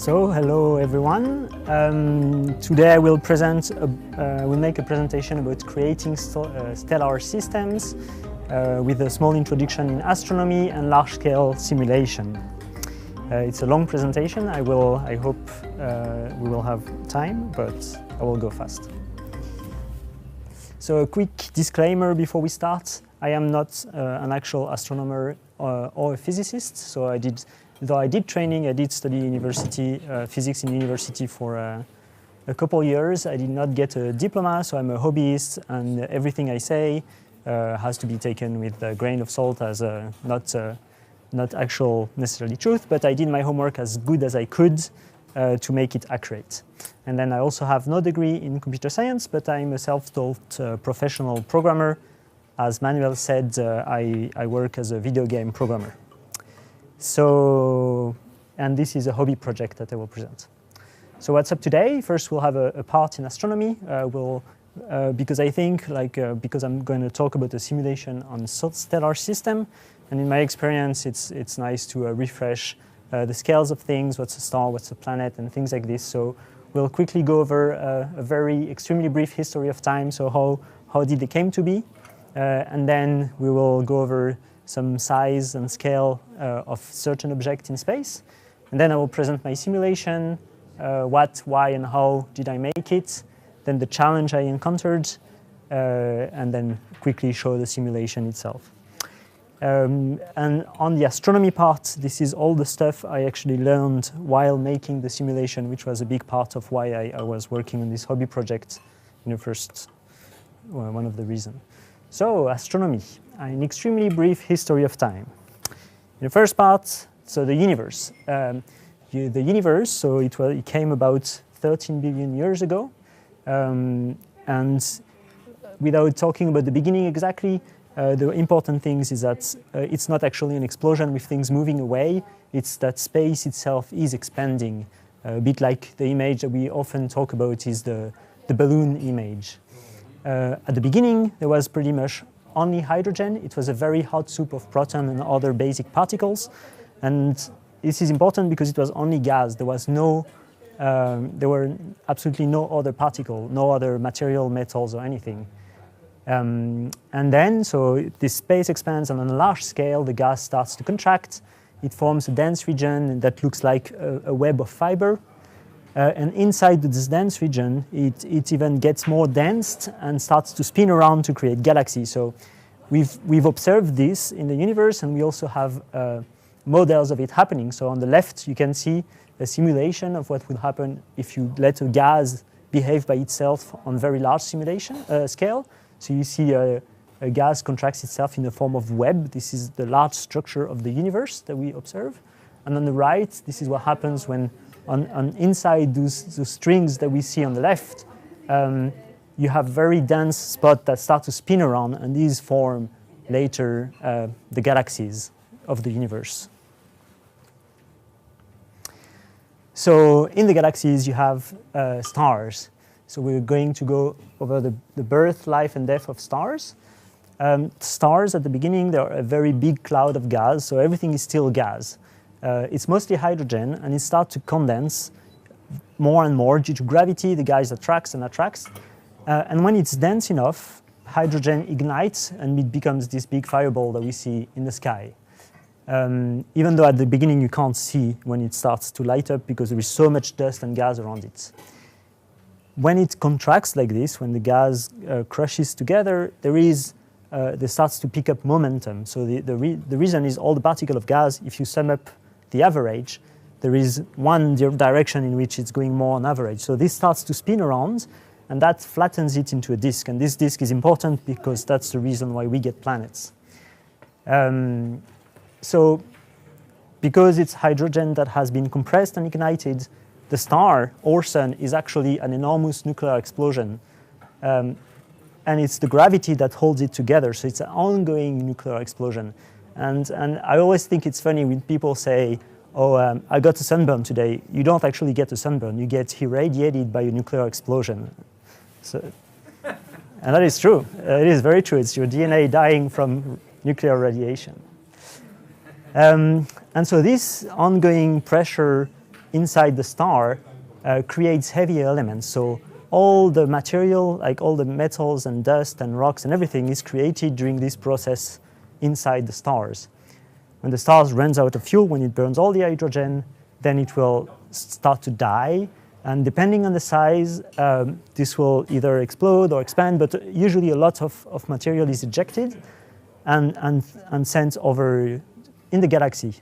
So, hello everyone. Today I will make a presentation about creating stellar systems with a small introduction in astronomy and large-scale simulation. It's a long presentation. I hope we will have time, but I will go fast. So, a quick disclaimer before we start. I am not an actual astronomer or a physicist, so though I did training, I did study physics in university for a couple years. I did not get a diploma, so I'm a hobbyist, and everything I say has to be taken with a grain of salt as not actual necessarily truth, but I did my homework as good as I could to make it accurate. And then I also have no degree in computer science, but I'm a self-taught professional programmer. As Manuel said, I work as a video game programmer. So, and this is a hobby project that I will present. So what's up today? First, we'll have a part in astronomy. Because I think, because I'm going to talk about a simulation on stellar system, and in my experience, it's nice to refresh the scales of things, what's a star, what's a planet, and things like this. So we'll quickly go over a very extremely brief history of time. So how did they came to be? And then we will go over some size and scale of certain objects in space. And then I will present my simulation, what, why, and how did I make it, then the challenge I encountered, and then quickly show the simulation itself. And on the astronomy part, this is all the stuff I actually learned while making the simulation, which was a big part of why I was working on this hobby project in the first, one of the reasons. So, astronomy, an extremely brief history of time. In the first part, so the universe. The universe, so it came about 13 billion years ago. And without talking about the beginning exactly, the important things is that it's not actually an explosion with things moving away. It's that space itself is expanding, a bit like the image that we often talk about is the balloon image. At the beginning, there was pretty much only hydrogen. It was a very hot soup of proton and other basic particles. And this is important because it was only gas. There were absolutely no other particle, no other material, metals, or anything. And then, so this space expands, and on a large scale, the gas starts to contract. It forms a dense region that looks like a web of fiber. And inside this dense region, it even gets more dense and starts to spin around to create galaxies. So we've observed this in the universe, and we also have models of it happening. So on the left, you can see a simulation of what would happen if you let a gas behave by itself on very large simulation scale. So you see a gas contracts itself in the form of web. This is the large structure of the universe that we observe. And on the right, this is what happens when on inside those strings that we see on the left, you have very dense spots that start to spin around, and these form later the galaxies of the universe. So in the galaxies, you have stars. So we're going to go over the birth, life, and death of stars. Stars at the beginning, they're a very big cloud of gas, so everything is still gas. It's mostly hydrogen, and it starts to condense more and more due to gravity. The gas attracts and attracts. And when it's dense enough, hydrogen ignites, and it becomes this big fireball that we see in the sky. Even though at the beginning you can't see when it starts to light up because there is so much dust and gas around it. When it contracts like this, when the gas crushes together, there starts to pick up momentum. So the reason is all the particles of gas, if you sum up the average, there is one direction in which it's going more on average. So this starts to spin around, and that flattens it into a disk. And this disk is important because that's the reason why we get planets. So because it's hydrogen that has been compressed and ignited, the star or sun is actually an enormous nuclear explosion. And it's the gravity that holds it together. So it's an ongoing nuclear explosion. And I always think it's funny when people say, oh, I got a sunburn today. You don't actually get a sunburn. You get irradiated by a nuclear explosion. So, and that is true. It is very true. It's your DNA dying from nuclear radiation. And so this ongoing pressure inside the star creates heavy elements. So all the material, like all the metals and dust and rocks and everything, is created during this process inside the stars. When the star runs out of fuel, when it burns all the hydrogen, then it will start to die. And depending on the size, this will either explode or expand, but usually a lot of material is ejected and sent over in the galaxy.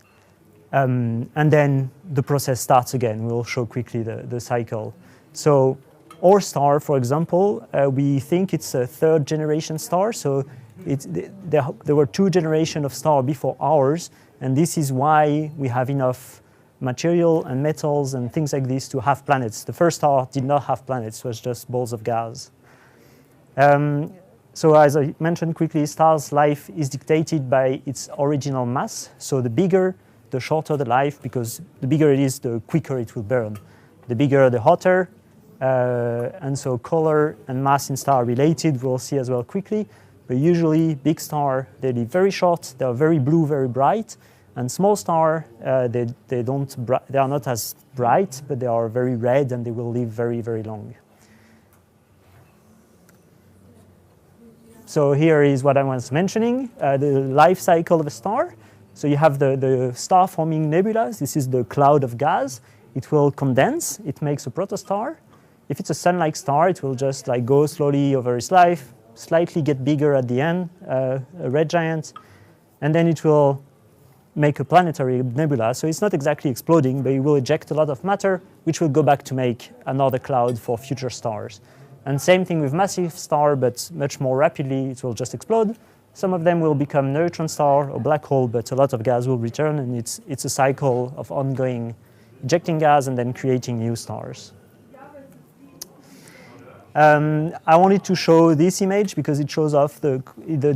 And then the process starts again. We'll show quickly the cycle. So our star, for example, we think it's a third generation star. So there were 2 generations of stars before ours, and this is why we have enough material and metals and things like this to have planets. The first star did not have planets, it was just balls of gas. So as I mentioned quickly, star's life is dictated by its original mass. So the bigger, the shorter the life, because the bigger it is, the quicker it will burn. The bigger, the hotter. And so color and mass in star are related, we'll see as well quickly. But usually big star, they live very short, they are very blue, very bright. And small star, they are not as bright, but they are very red and they will live very, very long. So here is what I was mentioning, the life cycle of a star. So you have the star-forming nebulas. This is the cloud of gas. It will condense. It makes a protostar. If it's a sun-like star, it will just like go slowly over its life, slightly get bigger at the end, a red giant, and then it will make a planetary nebula. So it's not exactly exploding, but it will eject a lot of matter, which will go back to make another cloud for future stars. And same thing with massive star, but much more rapidly, it will just explode. Some of them will become neutron star or black hole, but a lot of gas will return, and it's a cycle of ongoing ejecting gas and then creating new stars. I wanted to show this image because it shows off the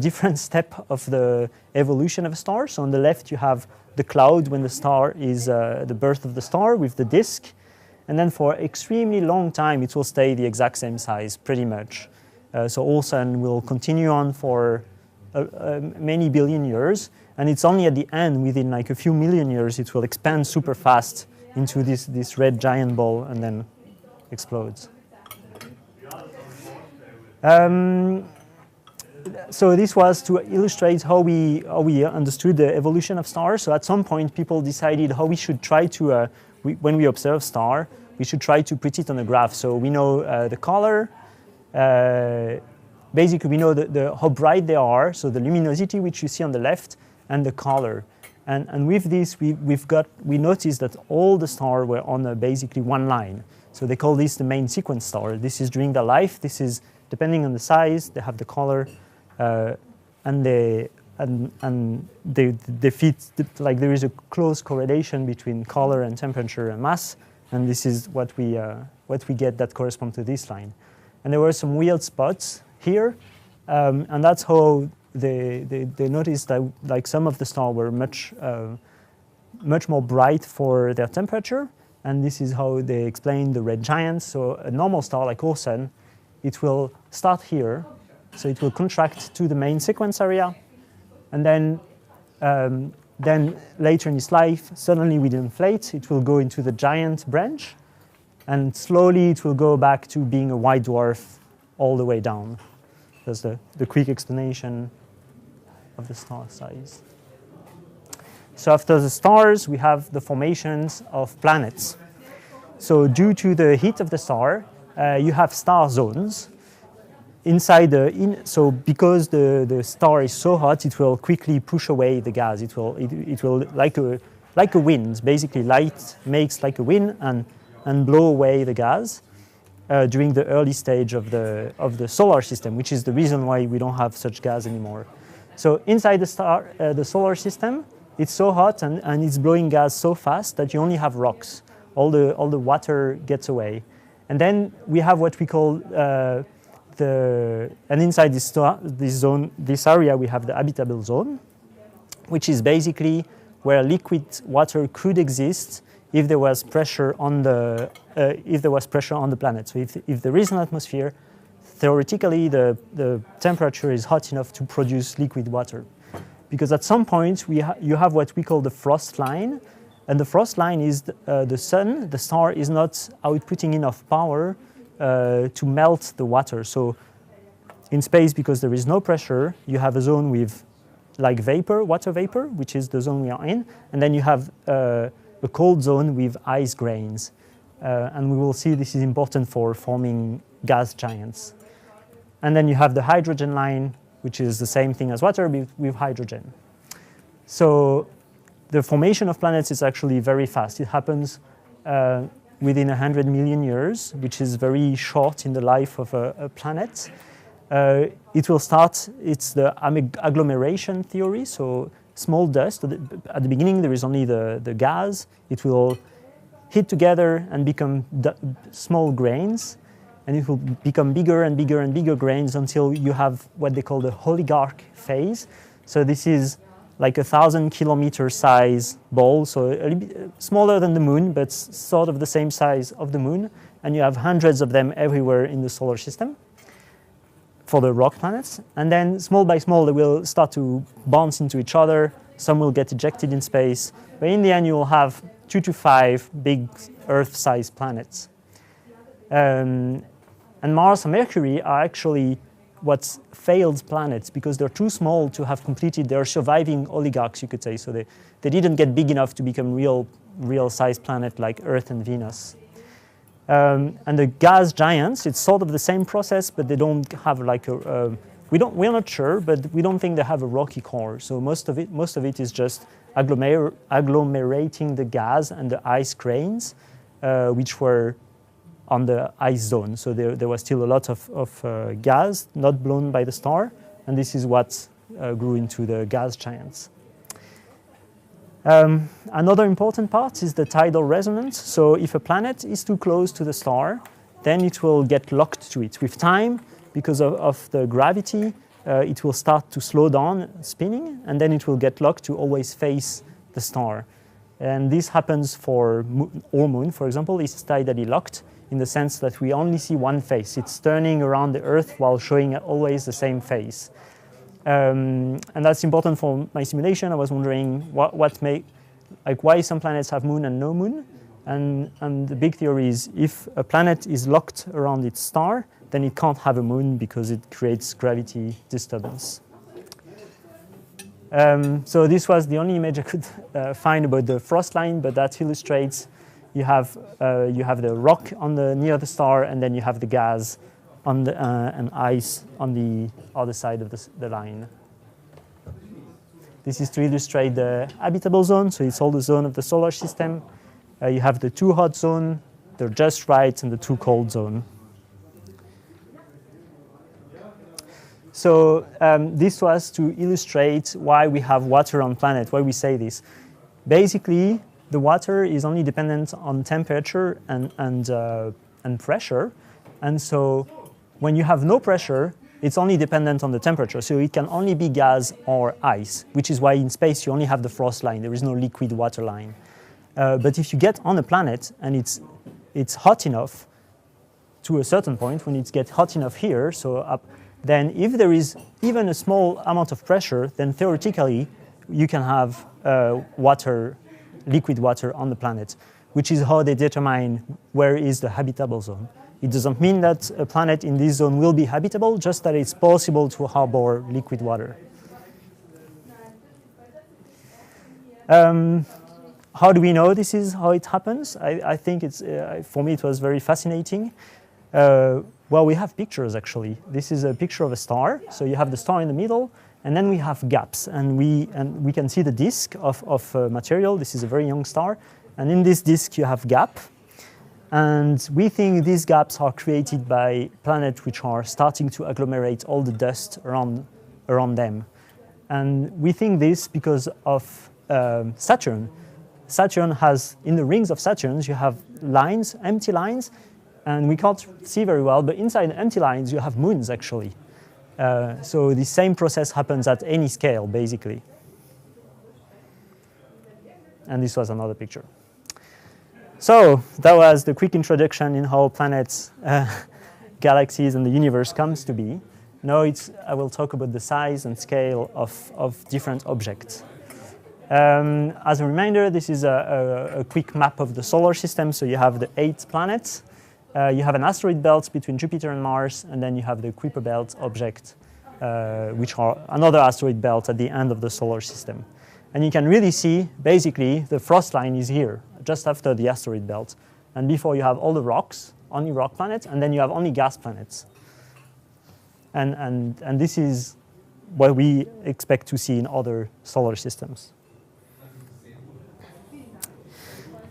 different step of the evolution of a star. So on the left, you have the cloud when the star is the birth of the star with the disk. And then for extremely long time, it will stay the exact same size, pretty much. So all sun will continue on for many billion years. And it's only at the end, within like a few million years, it will expand super fast into this red giant ball and then explodes. So this was to illustrate how we understood the evolution of stars. So at some point, people decided how we should try to, when we observe star, we should try to put it on a graph. So we know the color. Basically, we know how bright they are. So the luminosity, which you see on the left, and the color. And with this, we noticed that all the stars were on basically one line. So they call this the main sequence star. This is during their life. This is depending on the size, they have the color, and they fit, like there is a close correlation between color and temperature and mass, and this is what we get that correspond to this line. And there were some weird spots here, and that's how they noticed that like some of the stars were much more bright for their temperature, and this is how they explain the red giants. So a normal star like our sun, it will start here, so it will contract to the main sequence area, and then later in its life, suddenly it will inflate, it will go into the giant branch, and slowly it will go back to being a white dwarf all the way down. That's the quick explanation of the star size. So after the stars, we have the formations of planets. So due to the heat of the star, you have star zones. So because the star is so hot, it will quickly push away the gas. It will like a wind. Basically, light makes like a wind and blow away the gas during the early stage of the solar system, which is the reason why we don't have such gas anymore. So inside the solar system, it's so hot and it's blowing gas so fast that you only have rocks. All the water gets away. And then we have what we call and inside this area, we have the habitable zone, which is basically where liquid water could exist if there was pressure on the planet. So if there is an atmosphere, theoretically the temperature is hot enough to produce liquid water. Because at some point you have what we call the frost line, And the frost line is the sun. The star is not outputting enough power to melt the water. So in space, because there is no pressure, you have a zone with like vapor, water vapor, which is the zone we are in. And then you have a cold zone with ice grains. And we will see this is important for forming gas giants. And then you have the hydrogen line, which is the same thing as water with hydrogen. So the formation of planets is actually very fast. It happens within 100 million years, which is very short in the life of a planet. It will start, it's the agglomeration theory, so small dust. At the beginning, there is only the gas. It will hit together and become small grains, and it will become bigger and bigger and bigger grains until you have what they call the oligarch phase. So this is like 1,000-kilometer size ball, so a little bit smaller than the moon, but sort of the same size of the moon, and you have hundreds of them everywhere in the solar system for the rock planets. And then small by small, they will start to bounce into each other. Some will get ejected in space, but in the end, you will have 2 to 5 big Earth-sized planets. And Mars and Mercury are actually what's failed planets because they're too small to have completed their surviving oligarchs, you could say. So they didn't get big enough to become real-sized planet like Earth and Venus. And the gas giants, it's sort of the same process, but they don't have like we're not sure, but we don't think they have a rocky core. So most of it is just agglomerating the gas and the ice grains, which were on the ice zone. So there was still a lot of gas not blown by the star, and this is what grew into the gas giants. Another important part is the tidal resonance. So if a planet is too close to the star, then it will get locked to it. With time, because of the gravity, it will start to slow down spinning, and then it will get locked to always face the star. And this happens for our moon, for example, is tidally locked in the sense that we only see one face. It's turning around the Earth while showing always the same face. And that's important for my simulation. I was wondering why some planets have moon and no moon. And the big theory is if a planet is locked around its star, then it can't have a moon because it creates gravity disturbance. So this was the only image I could find about the frost line, but that illustrates you have the rock near the star, and then you have the gas on the and ice on the other side of the line. This is to illustrate the habitable zone. So it's all the zone of the solar system. You have the too hot zone, the just right, and the too cold zone. So this was to illustrate why we have water on planet, why we say this. Basically, the water is only dependent on temperature and pressure. And so when you have no pressure, it's only dependent on the temperature. So it can only be gas or ice, which is why in space you only have the frost line. There is no liquid water line. But if you get on a planet and it's hot enough to a certain point, when it gets hot enough here, so up, then if there is even a small amount of pressure, then theoretically you can have liquid water on the planet, which is how they determine where is the habitable zone. It doesn't mean that a planet in this zone will be habitable, just that it's possible to harbor liquid water. How do we know this is how it happens? I think for me it was very fascinating. Well, we have pictures actually. This is a picture of a star. So you have the star in the middle, and then we have gaps, and we can see the disk of material. This is a very young star, and in this disk you have gap. And we think these gaps are created by planets which are starting to agglomerate all the dust around them. And we think this because of Saturn. Saturn has, in the rings of Saturn, you have lines, empty lines, and we can't see very well, but inside the empty lines you have moons actually. So the same process happens at any scale, basically. And this was another picture. So that was the quick introduction in how planets, galaxies, and the universe comes to be. Now I will talk about the size and scale of different objects. As a reminder, this is a quick map of the solar system. So you have the 8 planets. You have an asteroid belt between Jupiter and Mars, and then you have the Kuiper belt object, which are another asteroid belt at the end of the solar system. And you can really see, basically, the frost line is here, just after the asteroid belt. And before you have all the rocks, only rock planets, and then you have only gas planets. And this is what we expect to see in other solar systems.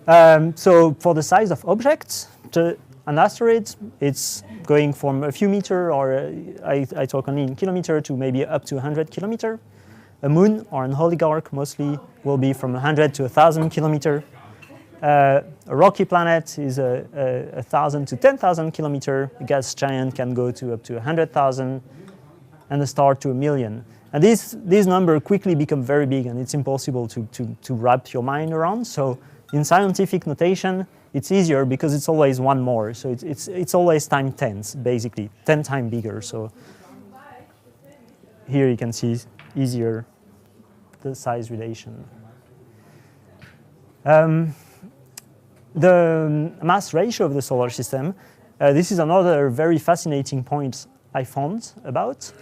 So for the size of objects, an asteroid, it's going from a few meters, or I talk only in kilometer, to maybe up to 100 kilometers. A moon or an oligarch mostly will be from 100 to 1,000 kilometers. A rocky planet is 1,000 to 10,000 kilometers. A gas giant can go to up to 100,000, and a star to 1,000,000. And these numbers quickly become very big, and it's impossible to wrap your mind around. So in scientific notation, it's easier because it's always one more. So it's always times 10, basically, 10 times bigger. So here you can see easier the size relation. The mass ratio of the solar system, this is another very fascinating point I found about.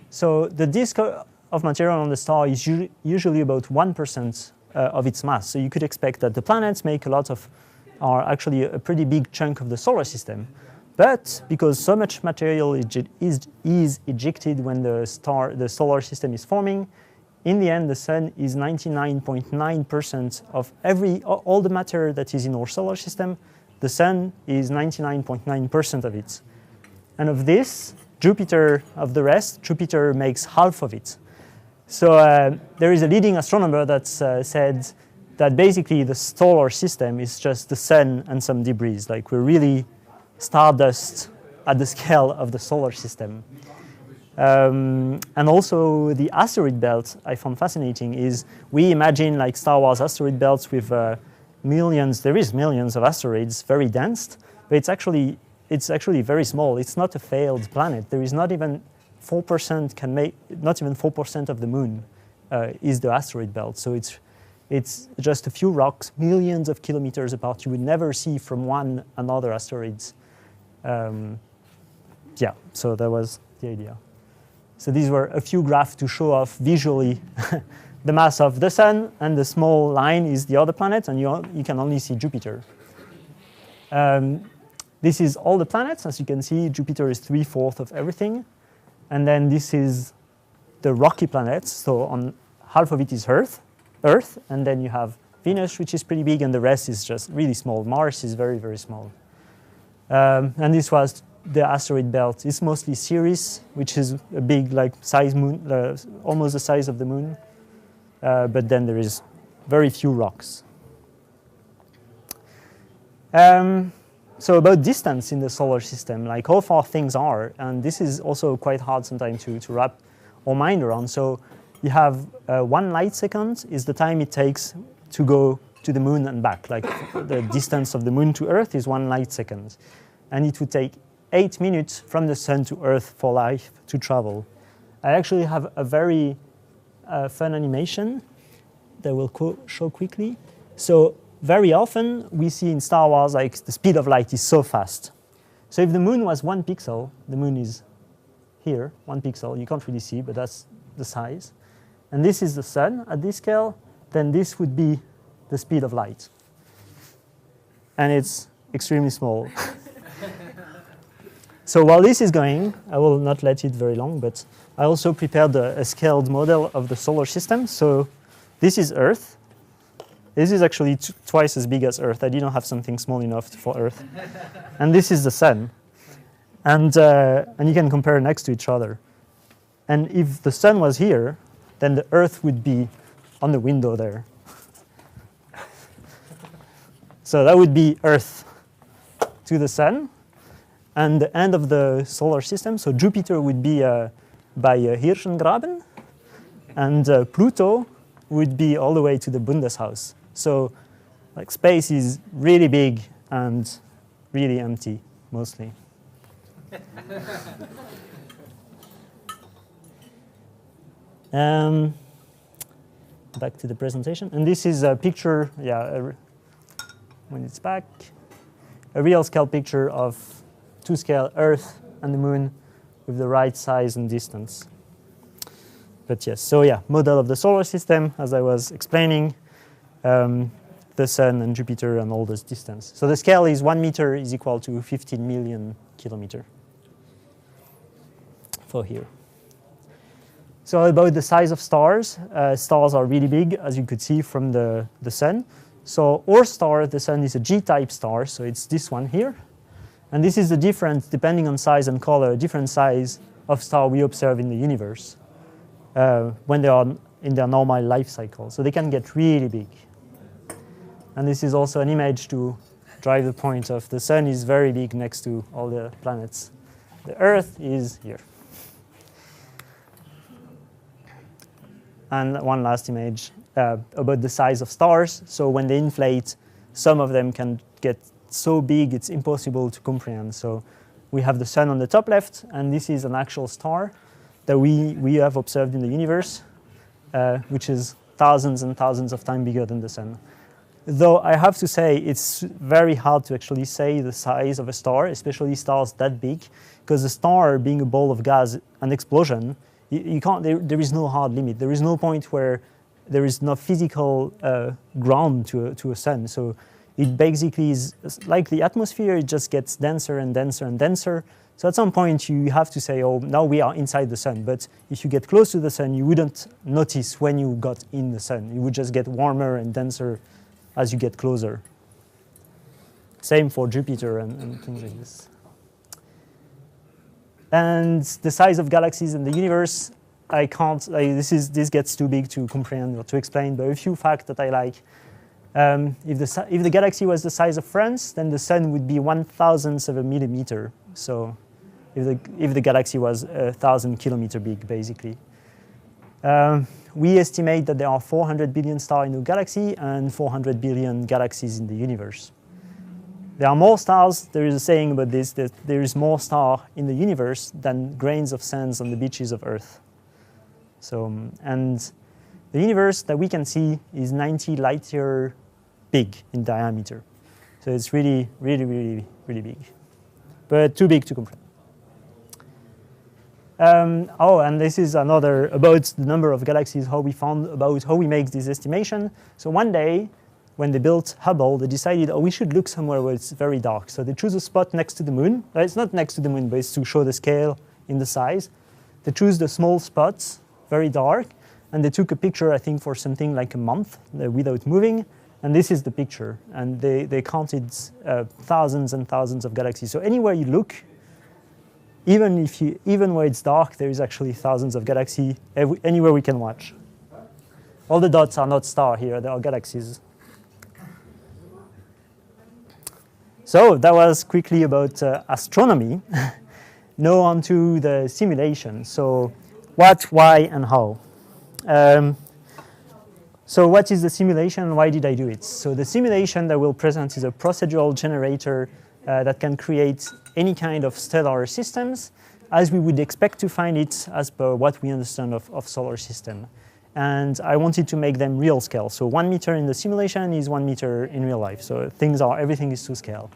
So the disk of material on the star is usually about 1% of its mass. So you could expect that the planets make are actually a pretty big chunk of the solar system. But because so much material is ejected when the solar system is forming, in the end, the sun is 99.9% of all the matter that is in our solar system. The sun is 99.9% of it. And of this, Jupiter makes half of it. So there is a leading astronomer that said that basically the solar system is just the sun and some debris. Like we're really stardust at the scale of the solar system. And also the asteroid belt I found fascinating is we imagine like Star Wars asteroid belts with millions of asteroids, very dense, but it's actually very small. It's not a failed planet. There is not even 4% of the moon is the asteroid belt. So it's just a few rocks, millions of kilometers apart. You would never see from one another asteroids. Yeah, so that was the idea. So these were a few graphs to show off visually the mass of the sun, and the small line is the other planet, and you can only see Jupiter. This is all the planets. As you can see, Jupiter is 3/4 of everything. And then this is the rocky planets. So on half of it is Earth, and then you have Venus, which is pretty big, and the rest is just really small. Mars is very, very small. And this was the asteroid belt. It's mostly Ceres, which is a big, like, size moon, almost the size of the moon. But then there is very few rocks. So about distance in the solar system, like how far things are, and this is also quite hard sometimes to wrap our mind around. So you have 1 light second is the time it takes to go to the moon and back. Like the distance of the moon to Earth is 1 light second. And it would take 8 minutes from the sun to Earth for life to travel. I actually have a very fun animation that we'll show quickly. So very often we see in Star Wars like the speed of light is so fast. So if the moon was 1 pixel, the moon is here, 1 pixel. You can't really see, but that's the size. And this is the sun at this scale. Then this would be the speed of light. And it's extremely small. So while this is going, I will not let it very long, but I also prepared a scaled model of the solar system. So this is Earth. This is actually twice as big as Earth. I didn't have something small enough for Earth. And this is the sun. And you can compare next to each other. And if the sun was here, then the Earth would be on the window there. So that would be Earth to the sun. And the end of the solar system, so Jupiter would be by Hirschengraben, and Pluto would be all the way to the Bundeshaus. So like space is really big and really empty, mostly. back to the presentation. And this is a picture, when it's back, a real scale picture of two-scale Earth and the Moon with the right size and distance. But yes, so yeah, model of the solar system, as I was explaining, the Sun and Jupiter and all this distance. So the scale is 1 meter is equal to 15 million kilometers for here. So about the size of stars, stars are really big, as you could see from the Sun. So our star, the Sun, is a G-type star, so it's this one here. And this is the difference, depending on size and color, different size of star we observe in the universe when they are in their normal life cycle. So they can get really big. And this is also an image to drive the point of the Sun is very big next to all the planets. The Earth is here. And one last image about the size of stars. So when they inflate, some of them can get so big it's impossible to comprehend. So we have the Sun on the top left, and this is an actual star that we have observed in the universe, which is thousands and thousands of times bigger than the Sun. Though I have to say it's very hard to actually say the size of a star, especially stars that big, because a star being a ball of gas, an explosion, you can't. There is no hard limit. There is no point where there is no physical ground to a Sun. So it basically is like the atmosphere. It just gets denser and denser and denser. So at some point you have to say, oh, now we are inside the Sun. But if you get close to the Sun, you wouldn't notice when you got in the Sun. You would just get warmer and denser as you get closer. Same for Jupiter and things like this. And the size of galaxies in the universe, I can't, this gets too big to comprehend or to explain, but a few facts that I like. If the galaxy was the size of France, then the Sun would be 1,000th of a millimeter. So if the galaxy was 1,000 kilometers big, basically. We estimate that there are 400 billion stars in the galaxy and 400 billion galaxies in the universe. There are more stars. There is a saying about this, that there is more stars in the universe than grains of sand on the beaches of Earth. So, and the universe that we can see is 90 light years big in diameter. So it's really, really, really, really big, but too big to comprehend. And this is another about the number of galaxies, how we make this estimation. So one day, when they built Hubble, they decided, oh, we should look somewhere where it's very dark. So they choose a spot next to the Moon. It's not next to the Moon, but it's to show the scale in the size. They choose the small spots, very dark, and they took a picture, I think, for something like a month without moving. And this is the picture. And they counted thousands and thousands of galaxies. So anywhere you look, even where it's dark, there is actually thousands of galaxies anywhere we can watch. All the dots are not stars here, they are galaxies. So that was quickly about astronomy. Now on to the simulation. So what, why, and how? So what is the simulation? Why did I do it? So the simulation that we'll present is a procedural generator that can create any kind of stellar systems as we would expect to find it as per what we understand of solar system. And I wanted to make them real scale. So 1 meter in the simulation is 1 meter in real life. So everything is to scale.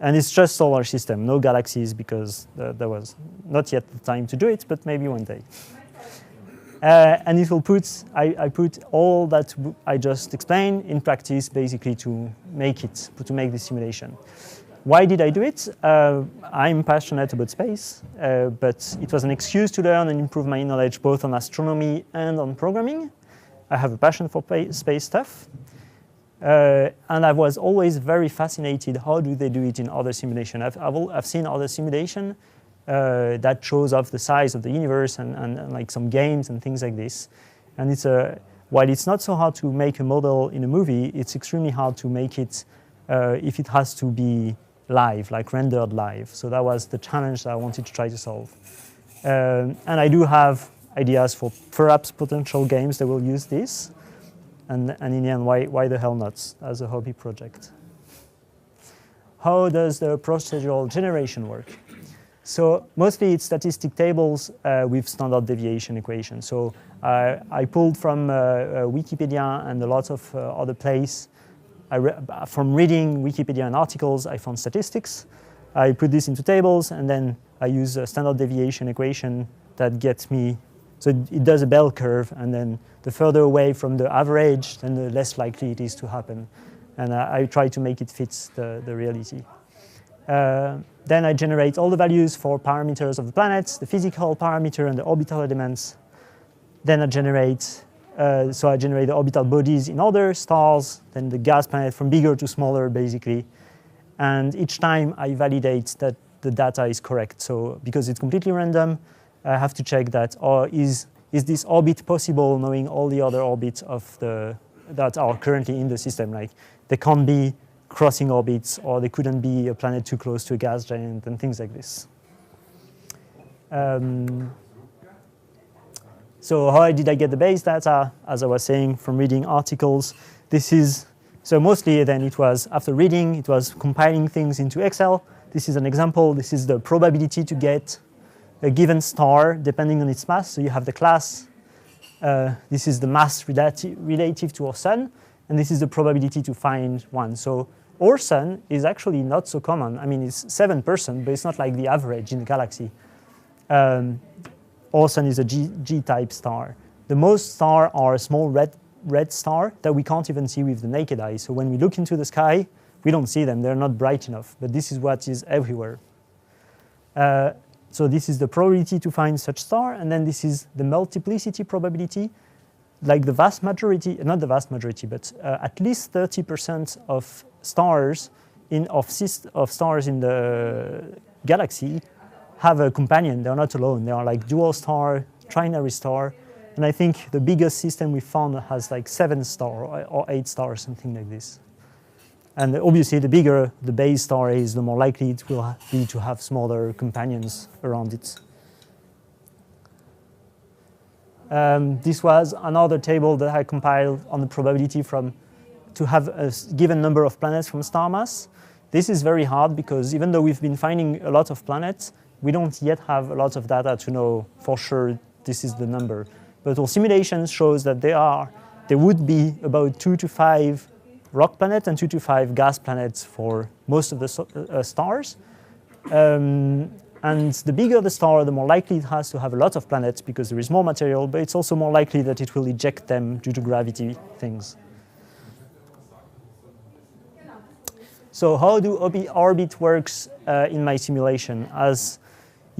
And it's just solar system, no galaxies, because there was not yet the time to do it, but maybe one day. And it will I put all that I just explained in practice, basically to make the simulation. Why did I do it? I'm passionate about space, but it was an excuse to learn and improve my knowledge both on astronomy and on programming. I have a passion for space stuff. And I was always very fascinated, how do they do it in other simulation? I've seen other simulation that shows off the size of the universe and like some games and things like this. And while it's not so hard to make a model in a movie, it's extremely hard to make it if it has to be live, like rendered live. So that was the challenge that I wanted to try to solve. And I do have ideas for perhaps potential games that will use this. And in the end, why the hell not as a hobby project? How does the procedural generation work? So mostly it's statistic tables with standard deviation equations. So I pulled from Wikipedia and a lot of other places. From reading Wikipedia and articles, I found statistics. I put this into tables, and then I use a standard deviation equation that gets me, so it does a bell curve, and then the further away from the average, then the less likely it is to happen. And I try to make it fit the reality. Then I generate all the values for parameters of the planets, the physical parameter and the orbital elements. Then I generate the orbital bodies in other stars, then the gas planet from bigger to smaller, basically. And each time I validate that the data is correct. So because it's completely random, I have to check that, or is this orbit possible knowing all the other orbits that are currently in the system? Like, they can't be crossing orbits, or they couldn't be a planet too close to a gas giant, and things like this. So how did I get the base data? As I was saying, from reading articles. So mostly then it was, after reading, it was compiling things into Excel. This is an example. This is the probability to get a given star depending on its mass. So you have the class. This is the mass relative to our sun. And this is the probability to find one. So our sun is actually not so common. I mean, it's 7%, but it's not like the average in the galaxy. Our sun is a G-type star. The most stars are a small red star that we can't even see with the naked eye. So when we look into the sky, we don't see them. They're not bright enough. But this is what is everywhere. So this is the probability to find such star. And then this is the multiplicity probability. Like the vast majority, not the vast majority, but at least 30% of stars of stars in the galaxy have a companion. They're not alone. They are like dual star, trinary star. And I think the biggest system we found has like 7 stars or 8 stars, something like this. And obviously, the bigger the base star is, the more likely it will be to have smaller companions around it. This was another table that I compiled on the probability to have a given number of planets from star mass. This is very hard because even though we've been finding a lot of planets, we don't yet have a lot of data to know for sure this is the number. But our simulations shows that there would be about 2 to 5 rock planets and 2 to 5 gas planets for most of the stars. And the bigger the star, the more likely it has to have a lot of planets because there is more material, but it's also more likely that it will eject them due to gravity things. So how do orbit works in my simulation?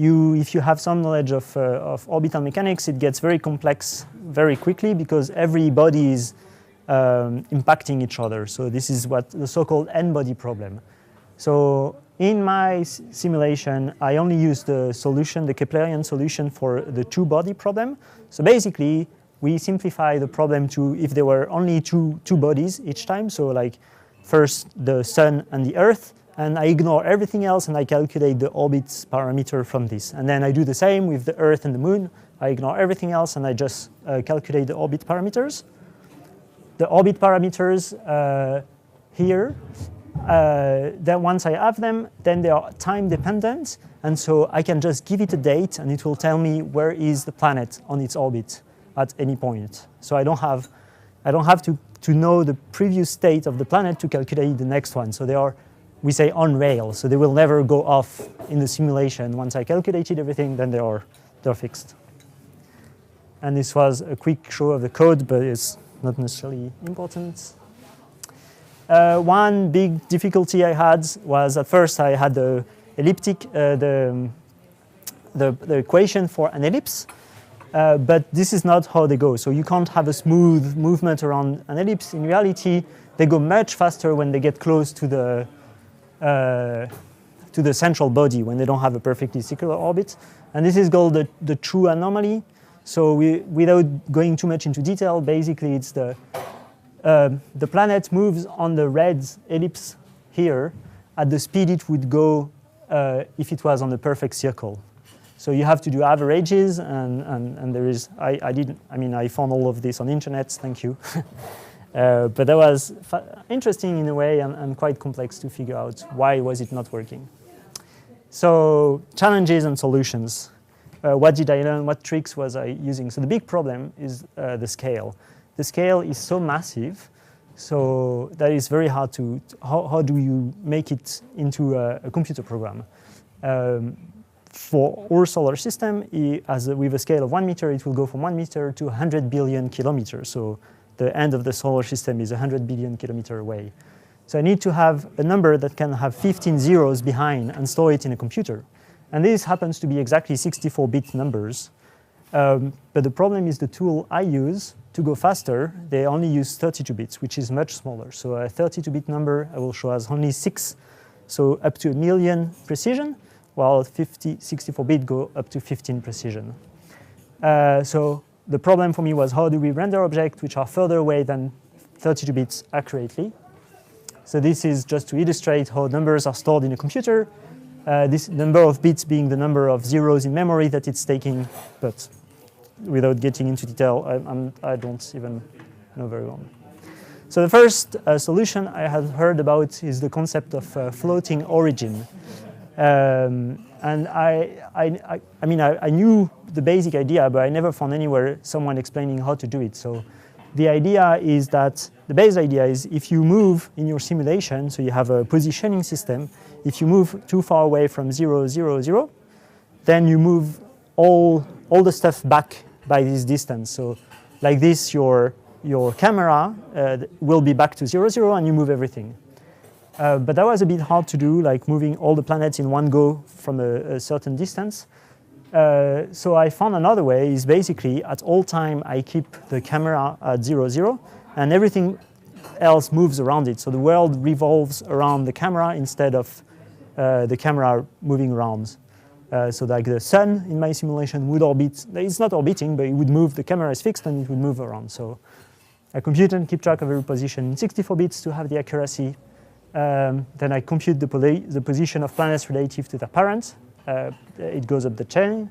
If you have some knowledge of orbital mechanics, it gets very complex very quickly because every body is impacting each other. So this is what the so-called n-body problem. So in my simulation, I only use the solution, the Keplerian solution for the two-body problem. So basically, we simplify the problem to if there were only two bodies each time. So like first the sun and the Earth, and I ignore everything else and I calculate the orbit parameter from this. And then I do the same with the Earth and the Moon. I ignore everything else and I just calculate the orbit parameters. The orbit parameters here, then once I have them, then they are time dependent. And so I can just give it a date and it will tell me where is the planet on its orbit at any point. So I don't have to know the previous state of the planet to calculate the next one. So they are, we say, on rail. So they will never go off in the simulation. Once I calculated everything, then they're fixed. And this was a quick show of the code, but it's not necessarily important. One big difficulty I had was at first I had the elliptic, the equation for an ellipse, but this is not how they go. So you can't have a smooth movement around an ellipse. In reality, they go much faster when they get close to the central body, when they don't have a perfectly circular orbit. And this is called the true anomaly. So without going too much into detail, basically it's the planet moves on the red ellipse here at the speed it would go if it was on a perfect circle. So you have to do averages, and there is, I found all of this on the internet, thank you. But that was interesting in a way and quite complex to figure out why was it not working. So challenges and solutions. what did I learn? What tricks was I using? So the big problem is the scale. The scale is so massive, so that is very hard to, how do you make it into a computer program? For our solar system, with a scale of 1 meter, it will go from 1 meter to 100 billion kilometers. So the end of the solar system is 100 billion kilometers away. So I need to have a number that can have 15 zeros behind and store it in a computer. And this happens to be exactly 64-bit numbers. But the problem is the tool I use to go faster, they only use 32 bits, which is much smaller. So a 32-bit number I will show as only 6, so up to 1 million precision, while 64-bit go up to 15 precision. So the problem for me was how do we render objects which are further away than 32 bits accurately. So this is just to illustrate how numbers are stored in a computer. This number of bits being the number of zeros in memory that it's taking, but without getting into detail, I don't even know very well. So the first solution I had heard about is the concept of floating origin. And I knew the basic idea, but I never found anywhere someone explaining how to do it. So the idea is that, the base idea is if you move in your simulation, so you have a positioning system, if you move too far away from 0, 0, 0, then you move all the stuff back by this distance. So like this, your camera will be back to 0, 0, and you move everything. But that was a bit hard to do, like moving all the planets in one go from a certain distance. So I found another way is basically at all time I keep the camera at 0, 0, and everything else moves around it. So the world revolves around the camera instead of the camera moving around. So like the sun in my simulation would orbit, it's not orbiting, but it would move, the camera is fixed and it would move around. So I compute and keep track of every position in 64 bits to have the accuracy. Then I compute the position of planets relative to their parent. It goes up the chain.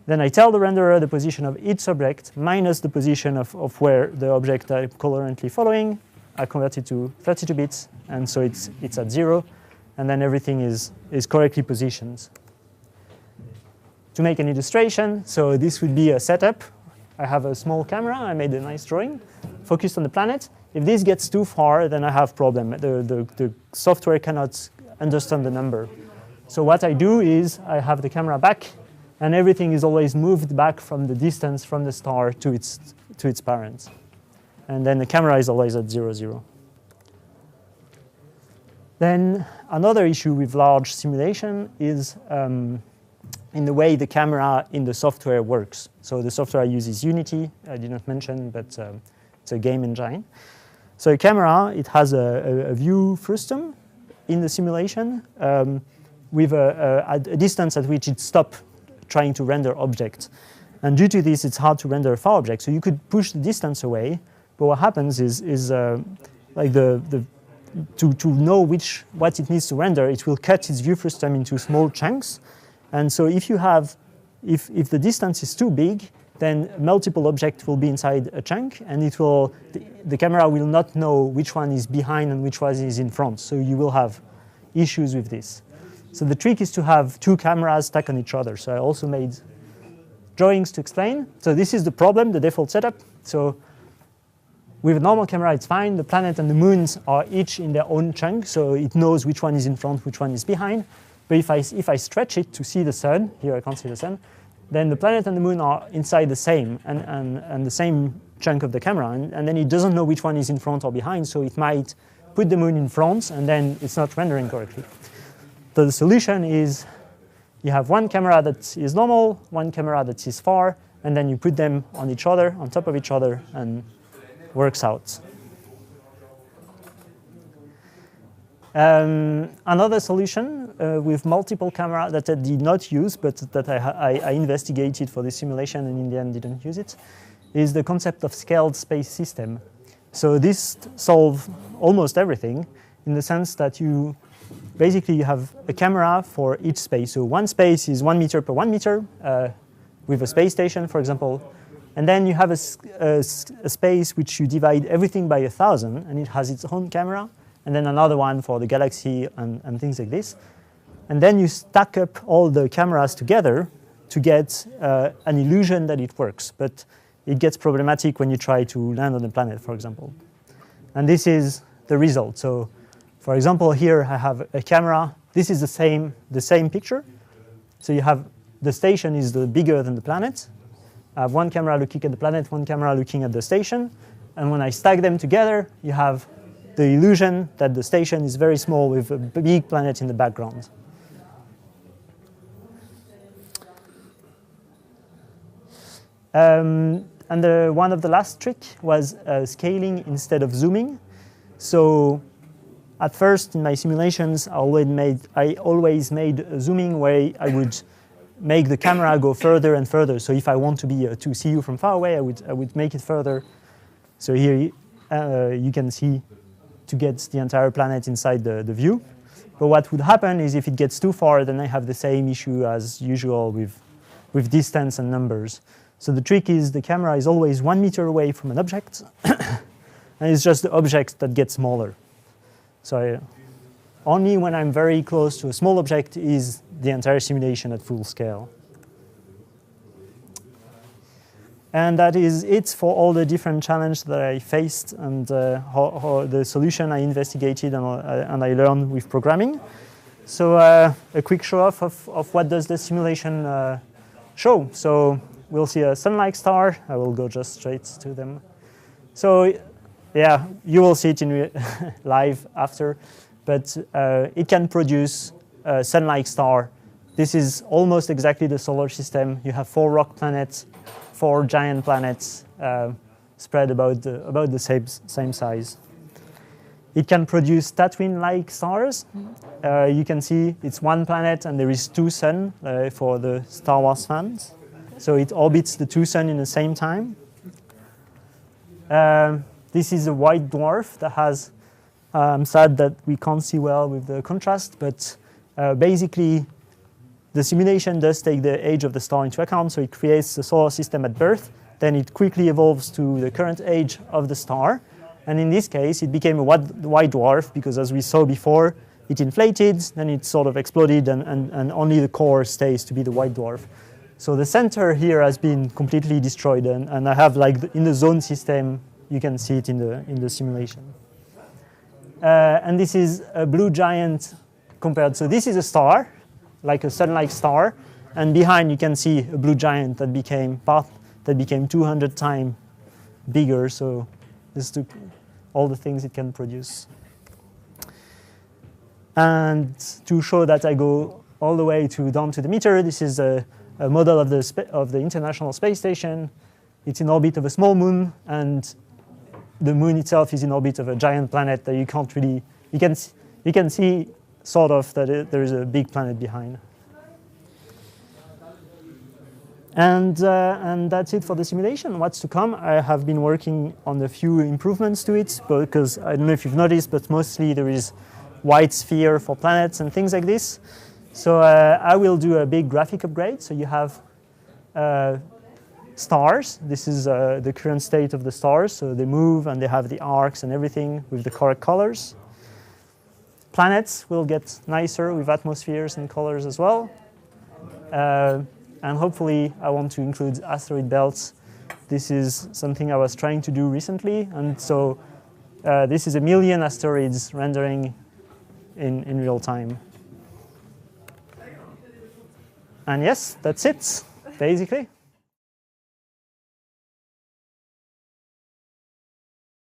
Then I tell the renderer the position of each object minus the position of where the object I'm currently following. I convert it to 32 bits, and so it's at 0, and then everything is correctly positioned. To make an illustration, so this would be a setup. I have a small camera. I made a nice drawing, focused on the planet. If this gets too far, then I have problem. The software cannot understand the number. So what I do is I have the camera back, and everything is always moved back from the distance from the star to its parent. And then the camera is always at 0, 0. Then another issue with large simulation is in the way the camera in the software works. So the software I use is Unity. I did not mention, but it's a game engine. So a camera, it has a view frustum in the simulation with a distance at which it stops trying to render objects. And due to this, it's hard to render a far object. So you could push the distance away, but what happens is like to know what it needs to render, it will cut its view frustum into small chunks. And so if if the distance is too big, then multiple objects will be inside a chunk, and the camera will not know which one is behind and which one is in front. So you will have issues with this. So the trick is to have two cameras stacked on each other. So I also made drawings to explain. So this is the problem, the default setup. So with a normal camera, it's fine. The planet and the moons are each in their own chunk, so it knows which one is in front, which one is behind. But if I stretch it to see the sun, here I can't see the sun, then the planet and the moon are inside the same and the same chunk of the camera, and then it doesn't know which one is in front or behind, so it might put the moon in front, and then it's not rendering correctly. So the solution is you have one camera that is normal, one camera that is far, and then you put them on each other, on top of each other, and works out. Another solution with multiple cameras that I did not use, but that I investigated for this simulation and in the end didn't use it, is the concept of scaled space system. So this solves almost everything in the sense that you have a camera for each space. So one space is 1 meter per 1 meter with a space station, for example. And then you have a space which you divide everything by 1,000, and it has its own camera. And then another one for the galaxy and things like this. And then you stack up all the cameras together to get an illusion that it works. But it gets problematic when you try to land on a planet, for example. And this is the result. So, for example, here I have a camera. This is the same picture. So you have the station is bigger than the planet. I have one camera looking at the planet, one camera looking at the station. And when I stack them together, you have the illusion that the station is very small with a big planet in the background. And one of the last trick was scaling instead of zooming. So at first in my simulations, I always made a zooming where I would make the camera go further and further. So if I want to see you from far away, I would make it further. So here you can see to get the entire planet inside the view. But what would happen is if it gets too far, then I have the same issue as usual with distance and numbers. So the trick is the camera is always 1 meter away from an object, and it's just the object that gets smaller. So only when I'm very close to a small object is the entire simulation at full scale. And that is it for all the different challenges that I faced and how the solution I investigated and I learned with programming. So a quick show-off of what does the simulation show. So we'll see a sun-like star. I will go just straight to them. So yeah, you will see it in live after. But it can produce a sun-like star. This is almost exactly the solar system. You have 4 rock planets, 4 giant planets spread about the same size. It can produce Tatooine-like stars. You can see it's 1 planet and there is 2 suns for the Star Wars fans. So it orbits the 2 suns in the same time. This is a white dwarf that has, I'm sad that we can't see well with the contrast, but basically the simulation does take the age of the star into account, so it creates the solar system at birth, then it quickly evolves to the current age of the star, and in this case it became a white dwarf because, as we saw before, it inflated, then it sort of exploded, and only the core stays to be the white dwarf. So the center here has been completely destroyed, and I have, like, in the zone system, you can see it in the simulation. And this is a blue giant compared, so this is a star, like a sun-like star, and behind you can see a blue giant that became 200 times bigger, so this is all the things it can produce. And to show that I go all the way down to the meter, this is a model of the International Space Station. It's in orbit of a small moon, and the moon itself is in orbit of a giant planet that you can't really, you can see sort of that there is a big planet behind. And that's it for the simulation. What's to come? I have been working on a few improvements to it, because I don't know if you've noticed, but mostly there is white sphere for planets and things like this. So I will do a big graphic upgrade. So you have stars. This is the current state of the stars. So they move and they have the arcs and everything with the correct colors. Planets will get nicer with atmospheres and colors as well. And hopefully I want to include asteroid belts. This is something I was trying to do recently. And so this is 1 million asteroids rendering in real time. And yes, that's it, basically.